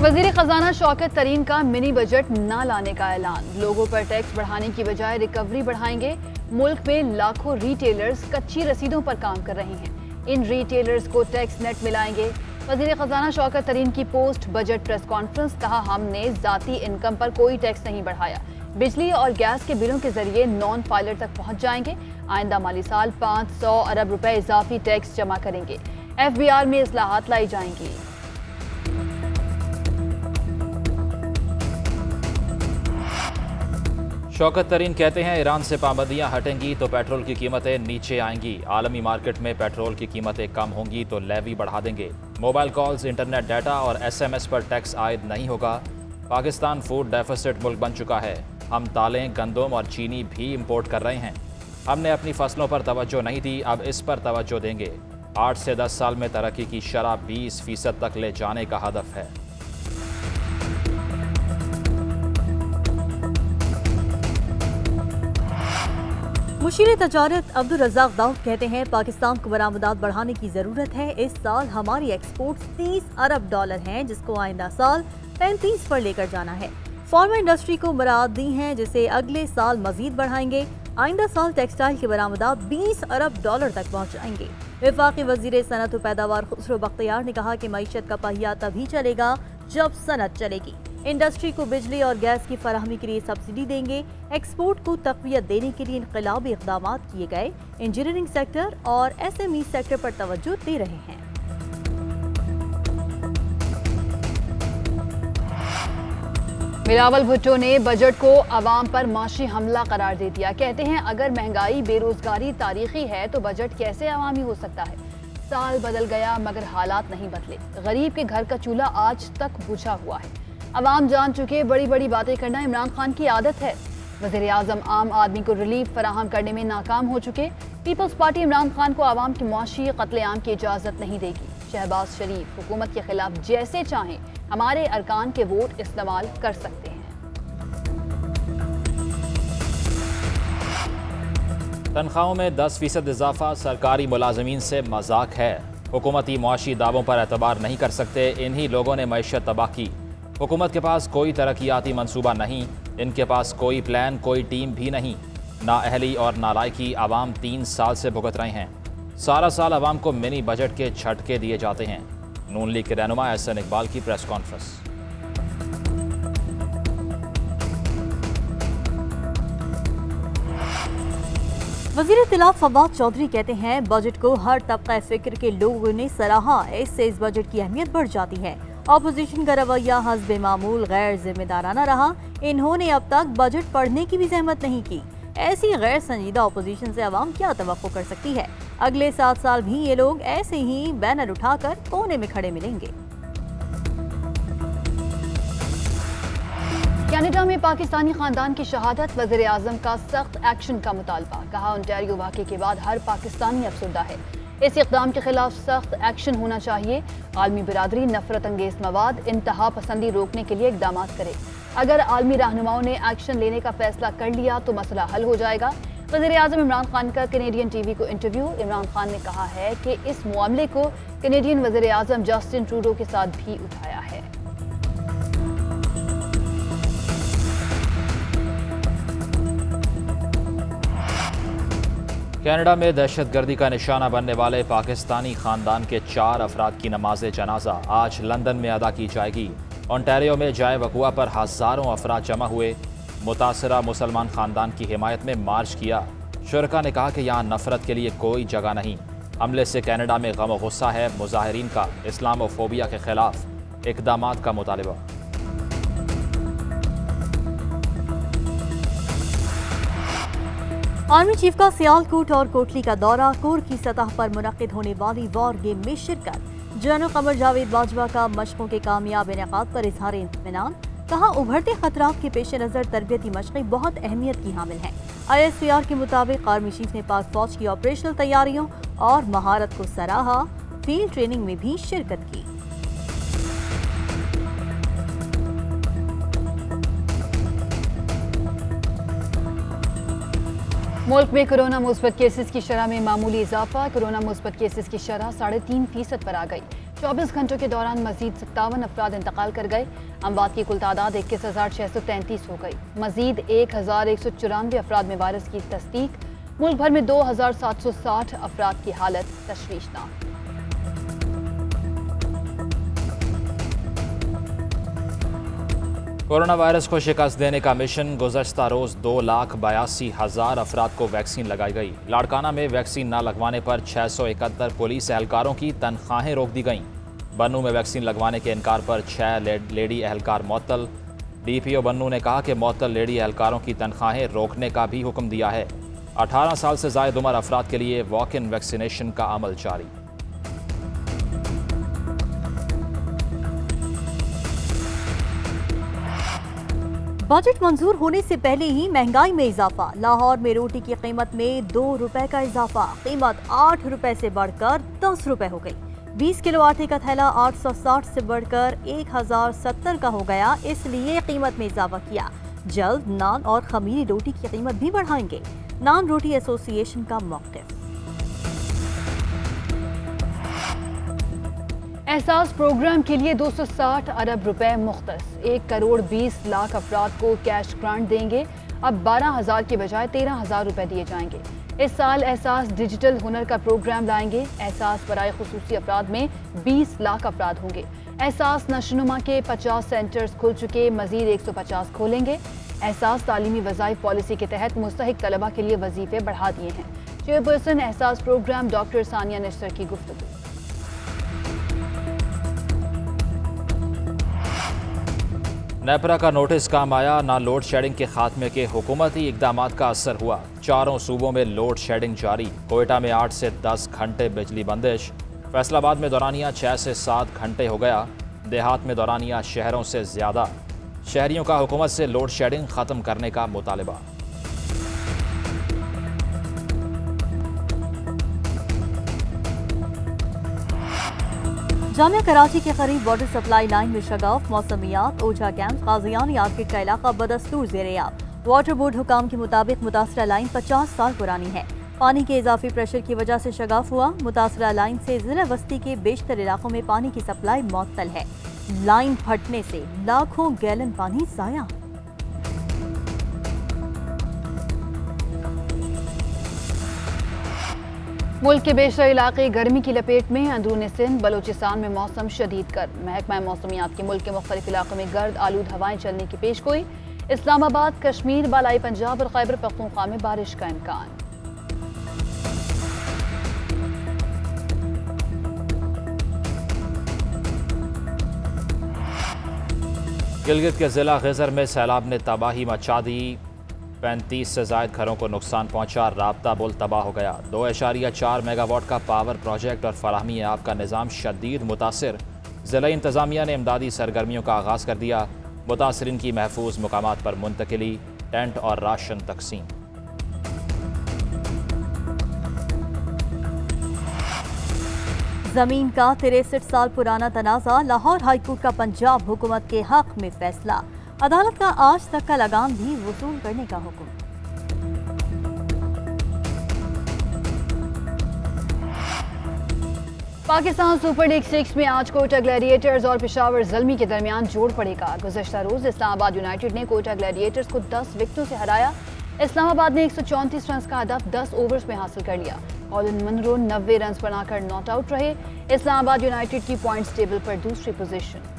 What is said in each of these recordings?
वजीर खजाना शौकत तरीन का मिनी बजट न लाने का ऐलान। लोगों पर टैक्स बढ़ाने की बजाय रिकवरी बढ़ाएंगे। मुल्क में लाखों रिटेलर्स कच्ची रसीदों पर काम कर रहे हैं। इन रिटेलर्स को टैक्स नेट मिलाएंगे। वजीर खजाना शौकत तरीन की पोस्ट बजट प्रेस कॉन्फ्रेंस। कहा, हमने जाती इनकम पर कोई टैक्स नहीं बढ़ाया। बिजली और गैस के बिलों के जरिए नॉन फाइलर तक पहुंच जाएंगे। आइंदा माली साल 500 अरब रुपए इजाफी टैक्स जमा करेंगे। FBR में इस्लाहात लाई जाएंगी। शौकत तरीन कहते हैं, ईरान से पाबंदियां हटेंगी तो पेट्रोल की कीमतें नीचे आएंगी। आलमी मार्केट में पेट्रोल की कीमतें कम होंगी तो लेवी बढ़ा देंगे। मोबाइल कॉल्स, इंटरनेट डाटा और SMS पर टैक्स आयद नहीं होगा। पाकिस्तान फूड डेफिसिट मुल्क बन चुका है। हम दालें, गंदम और चीनी भी इंपोर्ट कर रहे हैं। हमने अपनी फसलों पर तवज्जो नहीं दी, अब इस पर तवज्जो देंगे। 8 से 10 साल में तरक्की की शरह 20% तक ले जाने का हदफ है। मुशीर तजारत अब्दुल रज़ाक दाऊद कहते हैं, पाकिस्तान को बरामदात बढ़ाने की ज़रूरत है। इस साल हमारी एक्सपोर्ट्स 30 अरब डॉलर हैं, जिसको आइंदा साल 35 पर लेकर जाना है। फार्मा इंडस्ट्री को मुराद दी हैं, जिसे अगले साल मजीद बढ़ाएंगे। आइंदा साल टेक्सटाइल की बरामदात 20 अरब डॉलर तक पहुँच जाएंगे। वफाकी वजीर सनत व पैदावार खुसरो बख्तियार ने कहा कि मईशत का पहिया तभी चलेगा जब सनत चलेगी। इंडस्ट्री को बिजली और गैस की फराहमी के लिए सब्सिडी देंगे। एक्सपोर्ट को तक़वियत देने के लिए इनकलाबी इक़दामात किए गए। इंजीनियरिंग सेक्टर और SME सेक्टर पर तवज्जो दे रहे हैं। बिलावल भुट्टो ने बजट को अवाम पर माशी हमला करार दे दिया। कहते हैं, अगर महंगाई बेरोजगारी तारीखी है तो बजट कैसे अवामी हो सकता है। साल बदल गया मगर हालात नहीं बदले। गरीब के घर का चूल्हा आज तक बुझा हुआ है। अवाम जान चुके बड़ी बड़ी बातें करना इमरान खान की आदत है। वज़ीर आज़म आम आदमी को रिलीफ फराहम करने में नाकाम हो चुके। पीपल्स पार्टी इमरान खान को अवाम की मुआशी कत्लेआम की इजाज़त नहीं देगी। शहबाज शरीफ हुकूमत के खिलाफ जैसे चाहें हमारे अरकान के वोट इस्तेमाल कर सकते हैं। तनख्वाहों में 10% इजाफा सरकारी मुलाजमीन से मजाक है। हुकूमती मुआशी दावों पर एतबार नहीं कर सकते। इन्हीं लोगों ने मईशत तबाह की। हुकूमत के पास कोई तरक्याती मंसूबा नहीं। इनके पास कोई प्लान, कोई टीम भी नहीं। नाअहली और नालायकी आवाम 3 साल से भुगत रहे हैं। सारा साल आवाम को मिनी बजट के झटके दिए जाते हैं। नून लीग के रहनुमा एहसन इकबाल की प्रेस कॉन्फ्रेंस। वज़ीर इत्तलाफ फवाद चौधरी कहते हैं, बजट को हर तबका फिक्र के लोगों ने सराहा। इससे इस बजट की अहमियत बढ़ जाती है। अपोजिशन का रवैया हस्बे मामूल गैर जिम्मेदाराना रहा। इन्होंने अब तक बजट पढ़ने की भी जहमत नहीं की। ऐसी गैर संजीदा अपोजिशन से अवाम क्या तवक्को कर सकती है। अगले 7 साल भी ये लोग ऐसे ही बैनर उठाकर कोने में खड़े मिलेंगे। कनाडा में पाकिस्तानी खानदान की शहादत। वज़ीर आज़म का सख्त एक्शन का मुतालबा। कहा, ओंटारियो वाक़े के बाद हर पाकिस्तानी अफसरदा है। इस इक़दाम के खिलाफ सख्त एक्शन होना चाहिए। आलमी बिरादरी नफरत अंगेज मवाद, इंतहा पसंदी रोकने के लिए इक़दाम करे। अगर आलमी रहनुमाओं ने एक्शन लेने का फैसला कर लिया तो मसला हल हो जाएगा। वज़ीर आज़म इमरान खान का कैनेडियन TV को इंटरव्यू। इमरान खान ने कहा है कि इस मामले को कैनेडियन वज़ीर आज़म जस्टिन ट्रूडो के साथ भी उठाया है। कनाडा में दहशतगर्दी का निशाना बनने वाले पाकिस्तानी खानदान के 4 अफराद की नमाज जनाजा आज लंदन में अदा की जाएगी। ओंटारियो में जाए वकुआ पर हज़ारों अफराद जमा हुए। मुतासरा मुसलमान खानदान की हिमायत में मार्च किया। शुरका ने कहा कि यहाँ नफरत के लिए कोई जगह नहीं। हमले से कनाडा में गम और गुस्सा है। मुजाहिरीन का इस्लामोफोबिया के खिलाफ इक़दामात का मुतालबा। आर्मी चीफ का सियालकोट और कोटली का दौरा। कोर की सतह पर मुनक्किद होने वाली वॉर गेम में शिरकत। जनरल कमर जावेद बाजवा का मशकों के कामयाब इनेकाद पर इजहार इत्मीनान। कहा, उभरते खतरात के पेश नज़र तरबियती मशक़ें बहुत अहमियत की हामिल हैं। ISPR के मुताबिक आर्मी चीफ ने पाक फौज की ऑपरेशनल तैयारियों और महारत को सराहा। फील्ड ट्रेनिंग में भी शिरकत की। मुल्क में कोरोना मुस्बत केसेस की शरह में मामूली इजाफा। कोरोना मुस्बत केसेस की शरह 3.5% पर आ गई। 24 घंटों के दौरान मजीद 57 अफराद इंतकाल कर गए। अमवात की कुल तादाद 21,633 हो गई। मजीद 1,194 अफराद में वायरस की तस्दीक। मुल्क भर में 2,760 अफराद की हालत तशवीशनाक। कोरोना वायरस को शिकस्त देने का मिशन। गुज़श्ता रोज़ 2,82,000 अफराद को वैक्सीन लगाई गई। लाड़काना में वैक्सीन न लगवाने पर 671 पुलिस एहलकारों की तनख्वाहें रोक दी गईं। बन्नू में वैक्सीन लगवाने के इनकार पर 6 लेडी एहलकार मअतल। DPO बन्नू ने कहा कि मअतल लेडी एहलकारों की तनख्वाहें रोकने का भी हुक्म दिया है। 18 साल से ज़ायद उम्र अफराद के लिए वॉक इन वैक्सीनेशन का अमल जारी। बजट मंजूर होने से पहले ही महंगाई में इजाफा। लाहौर में रोटी की कीमत में 2 रुपए का इजाफा। कीमत 8 रुपए से बढ़कर 10 रुपए हो गई। 20 किलो आटे का थैला 860 से बढ़कर 1070 का हो गया, इसलिए कीमत में इजाफा किया। जल्द नान और खमीरी रोटी की कीमत भी बढ़ाएंगे। नान रोटी एसोसिएशन का मौक़िफ़। एहसास प्रोग्राम के लिए 260 अरब रुपए मुख्तस। 1 करोड़ 20 लाख अफराद को कैश ग्रांट देंगे। अब 12,000 के बजाय 13,000 रुपए दिए जाएंगे। इस साल एहसास डिजिटल हुनर का प्रोग्राम लाएंगे। एहसास बराए खुसूसी अफराद में 20 लाख अफराद होंगे। एहसास नशोनुमा के 50 सेंटर्स खुल चुके, मजीद 150 खोलेंगे। एहसास तालीमी वज़ाइफ पॉलिसी के तहत मुस्तहिक तलबा के लिए वजीफे बढ़ा दिए हैं। चेयरपर्सन एहसास प्रोग्राम डॉक्टर सानिया निस्तर की गुफ्तगू। नेपरा का नोटिस काम आया। ना लोड शेडिंग के खात्मे के हुकूमती इकदामात का असर हुआ। 4 सूबों में लोड शेडिंग जारी। कोयटा में 8 से 10 घंटे बिजली बंदिश। फैसलाबाद में दौरानिया 6 से 7 घंटे हो गया। देहात में दौरानिया शहरों से ज़्यादा। शहरियों का हुकूमत से लोड शेडिंग ख़त्म करने का मुतालबा। जामिया कराची के करीब वाटर सप्लाई लाइन में शगाफ। मौसमियात ओझा कैंप काजियान यार्केट का इलाका बदस्तूर ज़ेर-ए-आब। वाटर बोर्ड हुकाम के मुताबिक मुतासरा लाइन 50 साल पुरानी है। पानी के इजाफी प्रेशर की वजह से शगाफ हुआ। मुतासरा लाइन से जिला बस्ती के बेशतर इलाकों में पानी की सप्लाई मुअत्तल है। लाइन फटने से लाखों गैलन पानी ज़ाया। मुल्क के बेशतर इलाके गर्मी की लपेट में। अंदरूनी सिंध बलोचिस्तान में मौसम शदीद गर्म। महकमा मौसमियात के मुल्क के मुख्तलिफ इलाकों में गर्द आलूद हवाएं चलने की पेशगोई। इस्लामाबाद, कश्मीर, बालाई पंजाब और खैबर पख्तूनख्वा में बारिश का इम्कान। गिलगित के जिला खिज़र में सैलाब ने तबाही मचा दी। 35 से ज़ायद घरों को नुकसान पहुंचा। राब्ता पुल तबाह हो गया। 2.4 मेगावाट का पावर प्रोजेक्ट और फराहमी आब का निज़ाम शदीद मुतासिर। ज़िला इंतज़ामिया ने इमदादी सरगर्मियों का आगाज़ कर दिया। मुतासरीन की महफूज मुकामात पर मुंतकिली, टेंट और राशन तकसीम। जमीन का 63 साल पुराना तनाज़ा। लाहौर हाईकोर्ट का पंजाब हुकूमत के हक में फैसला। अदालत का आज तक का लगान भी वसूल करने का हुक्म। पाकिस्तान सुपर लीग 6 में आज कोयटा ग्लैडिएटर्स और पेशावर ज़ल्मी के दरमियान जोड़ पड़ेगा। गुज़श्ता रोज इस्लामाबाद यूनाइटेड ने कोयटा ग्लैडिएटर्स को 10 विकेटों से हराया। इस्लामाबाद ने 134 रन का हदफ 10 ओवर्स में हासिल कर लिया। कॉलिन मनरो 90 रन बनाकर नॉट आउट रहे। इस्लामाबाद यूनाइटेड की पॉइंट्स टेबल पर दूसरी पोजीशन।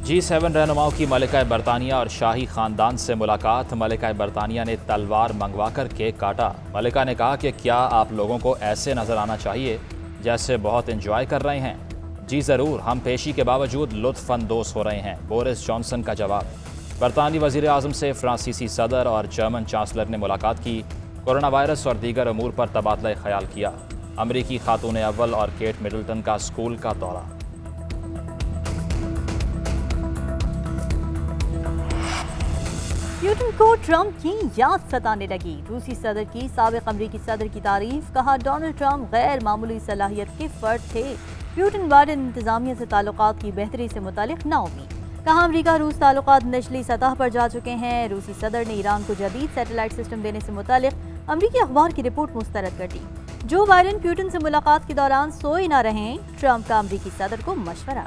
G7 रहनुमाओं की मलिका बरतानिया और शाही खानदान से मुलाकात। मलिका बरतानिया ने तलवार मंगवाकर केक काटा। मलिका ने कहा कि क्या आप लोगों को ऐसे नजर आना चाहिए जैसे बहुत एंजॉय कर रहे हैं। जी ज़रूर, हम पेशी के बावजूद लुत्फ़ अंदोज़ हो रहे हैं। बोरिस जॉनसन का जवाब। बरतानवी वज़ीर आज़म से फ्रांसीसी सदर और जर्मन चांसलर ने मुलाकात की। कोरोना वायरस और दीगर अमूर पर तबादला ख्याल किया। अमरीकी खातून अव्वल और केट मिडल्टन का स्कूल का दौरा। प्यूटिन को ट्रंप की याद सताने लगी। रूसी सदर की साबिक अमरीकी सदर की तारीफ। कहा डोनाल्ड ट्रंप गैर मामूली सलाहियत के फर्द थे। प्यूटिन बाइडेन इंतजामिया से ताल्लुकात की बेहतरी से मुतालिक नाउमीद। कहा अमरीका रूस ताल्लुकात निचली सतह पर जा चुके हैं। रूसी सदर ने ईरान को जदीद सैटेलाइट सिस्टम देने से मुतालिक अमरीकी अखबार की रिपोर्ट मुस्तरद कर दी। जो बाइडेन पुतिन से मुलाकात के दौरान सोए न रहें, ट्रंप का अमरीकी सदर को मशवरा।